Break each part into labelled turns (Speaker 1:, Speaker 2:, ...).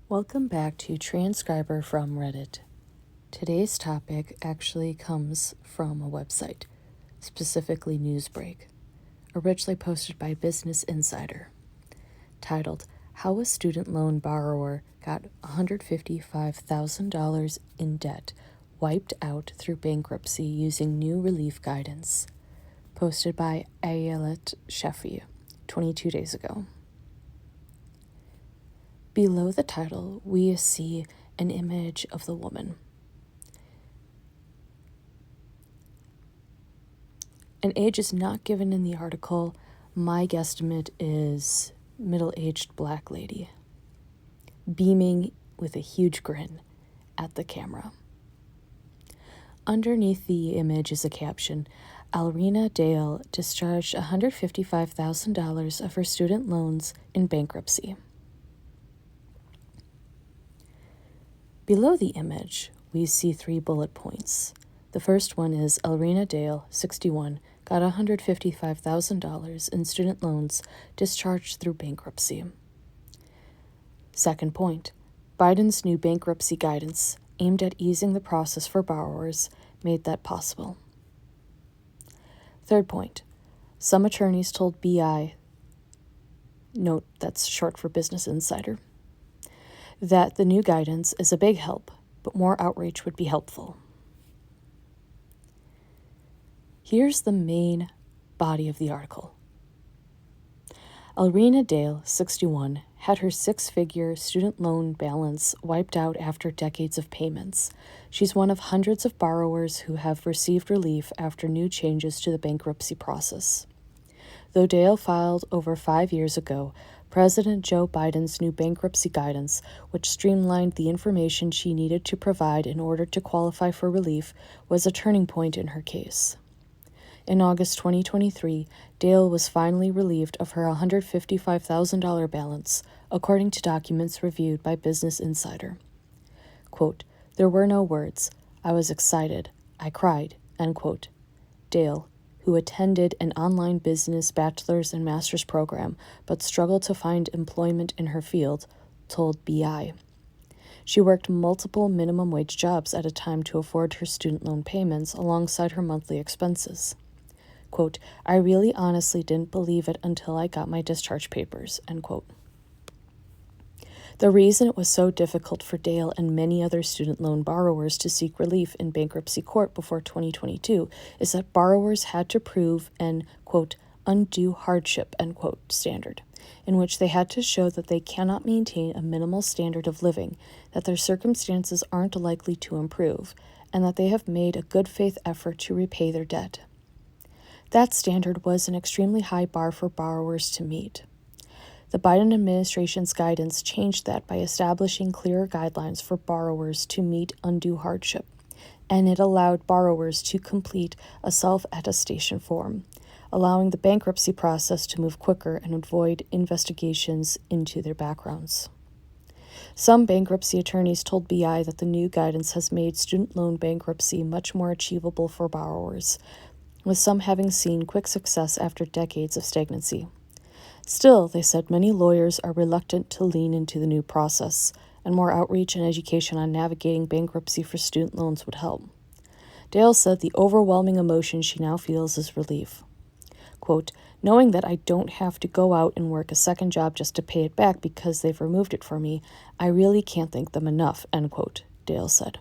Speaker 1: Welcome back to Transcriber from Reddit. Today's topic actually comes from a website, specifically Newsbreak, originally posted by Business Insider, titled, How a Student Loan Borrower Got $155,000 in Debt Wiped Out Through Bankruptcy Using New Relief Guidance, posted by Ayelet Sheffi 22 days ago. Below the title, we see an image of the woman. An age is not given in the article. My guesstimate is middle-aged black lady, beaming with a huge grin at the camera. Underneath the image is a caption, Alrena Dale discharged $155,000 of her student loans in bankruptcy. Below the image, we see 3 bullet points. The first one is Alrena Dale, 61, got $155,000 in student loans discharged through bankruptcy. Second point, Biden's new bankruptcy guidance aimed at easing the process for borrowers made that possible. Third point, some attorneys told BI, note that's short for Business Insider, that the new guidance is a big help, but more outreach would be helpful. Here's the main body of the article. Alrena Dale, 61, had her 6-figure student loan balance wiped out after decades of payments. She's one of hundreds of borrowers who have received relief after new changes to the bankruptcy process. Though Dale filed over 5 years ago, President Joe Biden's new bankruptcy guidance, which streamlined the information she needed to provide in order to qualify for relief, was a turning point in her case. In August 2023, Dale was finally relieved of her $155,000 balance, according to documents reviewed by Business Insider. Quote, there were no words. I was excited. I cried, end quote. Dale, who attended an online business bachelor's and master's program but struggled to find employment in her field, told BI. She worked multiple minimum wage jobs at a time to afford her student loan payments alongside her monthly expenses. Quote, I really honestly didn't believe it until I got my discharge papers, end quote. The reason it was so difficult for Dale and many other student loan borrowers to seek relief in bankruptcy court before 2022 is that borrowers had to prove an, quote, undue hardship, end quote, standard, in which they had to show that they cannot maintain a minimal standard of living, that their circumstances aren't likely to improve, and that they have made a good faith effort to repay their debt. That standard was an extremely high bar for borrowers to meet. The Biden administration's guidance changed that by establishing clearer guidelines for borrowers to meet undue hardship, and it allowed borrowers to complete a self-attestation form, allowing the bankruptcy process to move quicker and avoid investigations into their backgrounds. Some bankruptcy attorneys told BI that the new guidance has made student loan bankruptcy much more achievable for borrowers, with some having seen quick success after decades of stagnancy. Still, they said many lawyers are reluctant to lean into the new process, and more outreach and education on navigating bankruptcy for student loans would help. Dale said the overwhelming emotion she now feels is relief. Quote, knowing that I don't have to go out and work a second job just to pay it back because they've removed it for me, I really can't thank them enough, end quote, Dale said.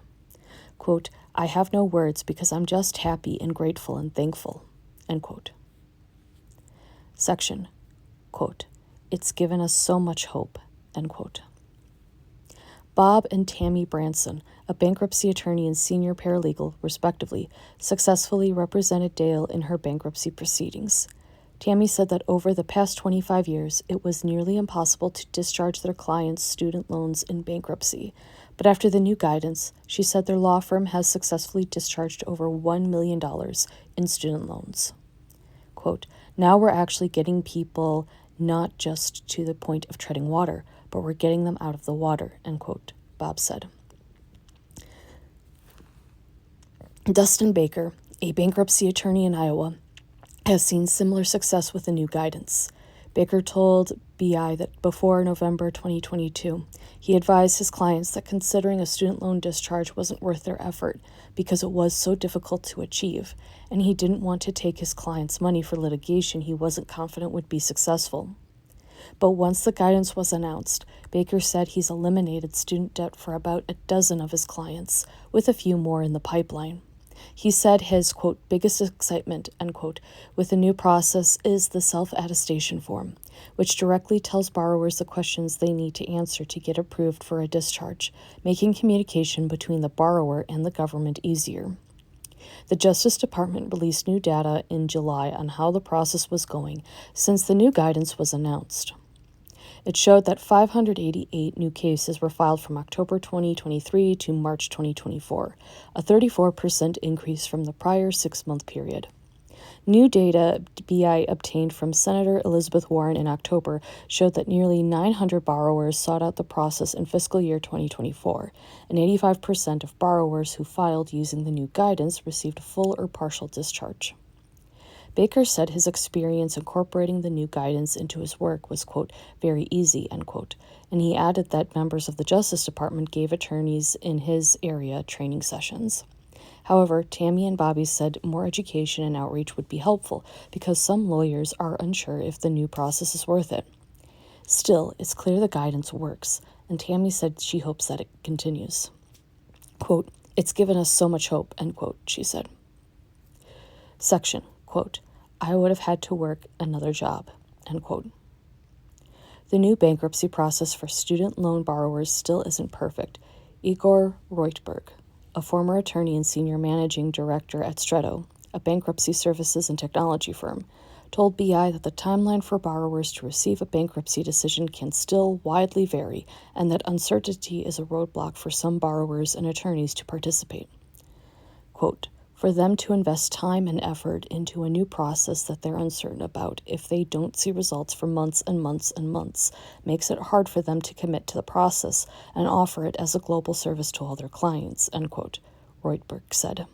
Speaker 1: Quote, I have no words because I'm just happy and grateful and thankful, end quote. Section, quote, it's given us so much hope, end quote. Bob and Tammy Branson, a bankruptcy attorney and senior paralegal, respectively, successfully represented Dale in her bankruptcy proceedings. Tammy said that over the past 25 years, it was nearly impossible to discharge their clients' student loans in bankruptcy. But after the new guidance, she said their law firm has successfully discharged over $1 million in student loans. Quote, now we're actually getting people not just to the point of treading water, but we're getting them out of the water, end quote, Bob said. Dustin Baker, a bankruptcy attorney in Iowa, has seen similar success with the new guidance. Baker told BI that before November 2022, he advised his clients that considering a student loan discharge wasn't worth their effort because it was so difficult to achieve, and he didn't want to take his clients' money for litigation he wasn't confident would be successful. But once the guidance was announced, Baker said he's eliminated student debt for about a dozen of his clients, with a few more in the pipeline. He said his, quote, biggest excitement, end quote, with the new process is the self-attestation form, which directly tells borrowers the questions they need to answer to get approved for a discharge, making communication between the borrower and the government easier. The Justice Department released new data in July on how the process was going since the new guidance was announced. It showed that 588 new cases were filed from October 2023 to March 2024, a 34% increase from the prior 6-month period. New data BI obtained from Senator Elizabeth Warren in October showed that nearly 900 borrowers sought out the process in fiscal year 2024, and 85% of borrowers who filed using the new guidance received a full or partial discharge. Baker said his experience incorporating the new guidance into his work was, quote, very easy, end quote, and he added that members of the Justice Department gave attorneys in his area training sessions. However, Tammy and Bobby said more education and outreach would be helpful because some lawyers are unsure if the new process is worth it. Still, it's clear the guidance works, and Tammy said she hopes that it continues. Quote, it's given us so much hope, end quote, she said. Section, quote, I would have had to work another job, end quote. The new bankruptcy process for student loan borrowers still isn't perfect. Igor Reutberg, a former attorney and senior managing director at Stretto, a bankruptcy services and technology firm, told BI that the timeline for borrowers to receive a bankruptcy decision can still widely vary and that uncertainty is a roadblock for some borrowers and attorneys to participate. Quote, for them to invest time and effort into a new process that they're uncertain about if they don't see results for months and months and months makes it hard for them to commit to the process and offer it as a global service to all their clients, end quote, Reutberg said.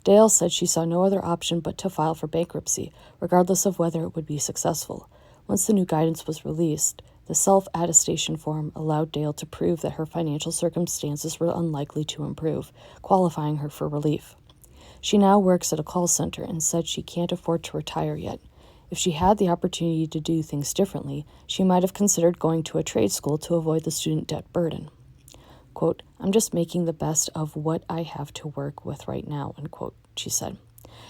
Speaker 1: Dale said she saw no other option but to file for bankruptcy, regardless of whether it would be successful. Once the new guidance was released, the self-attestation form allowed Dale to prove that her financial circumstances were unlikely to improve, qualifying her for relief. She now works at a call center and said she can't afford to retire yet. If she had the opportunity to do things differently, she might have considered going to a trade school to avoid the student debt burden. Quote, I'm just making the best of what I have to work with right now, end quote, she said,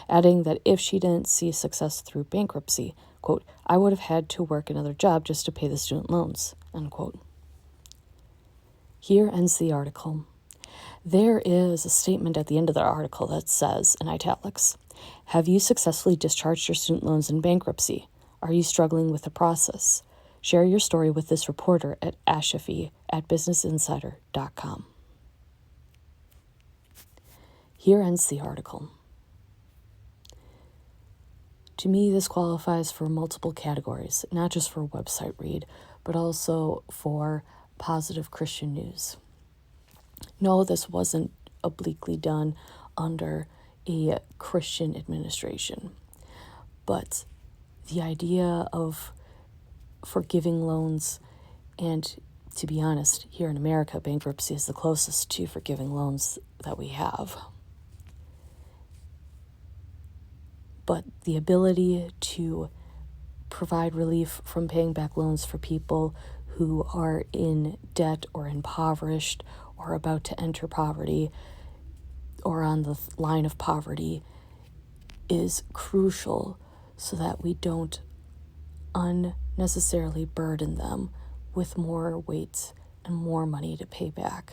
Speaker 1: adding that if she didn't see success through bankruptcy, quote, I would have had to work another job just to pay the student loans, end quote. Here ends the article. There is a statement at the end of the article that says, in italics, have you successfully discharged your student loans in bankruptcy? Are you struggling with the process? Share your story with this reporter at ashafi@businessinsider.com. Here ends the article. To me, this qualifies for multiple categories, not just for website read, but also for positive Christian news. No, this wasn't obliquely done under a Christian administration, but the idea of forgiving loans, and to be honest, here in America, bankruptcy is the closest to forgiving loans that we have. But the ability to provide relief from paying back loans for people who are in debt or impoverished or about to enter poverty or on the line of poverty is crucial so that we don't unnecessarily burden them with more weight and more money to pay back.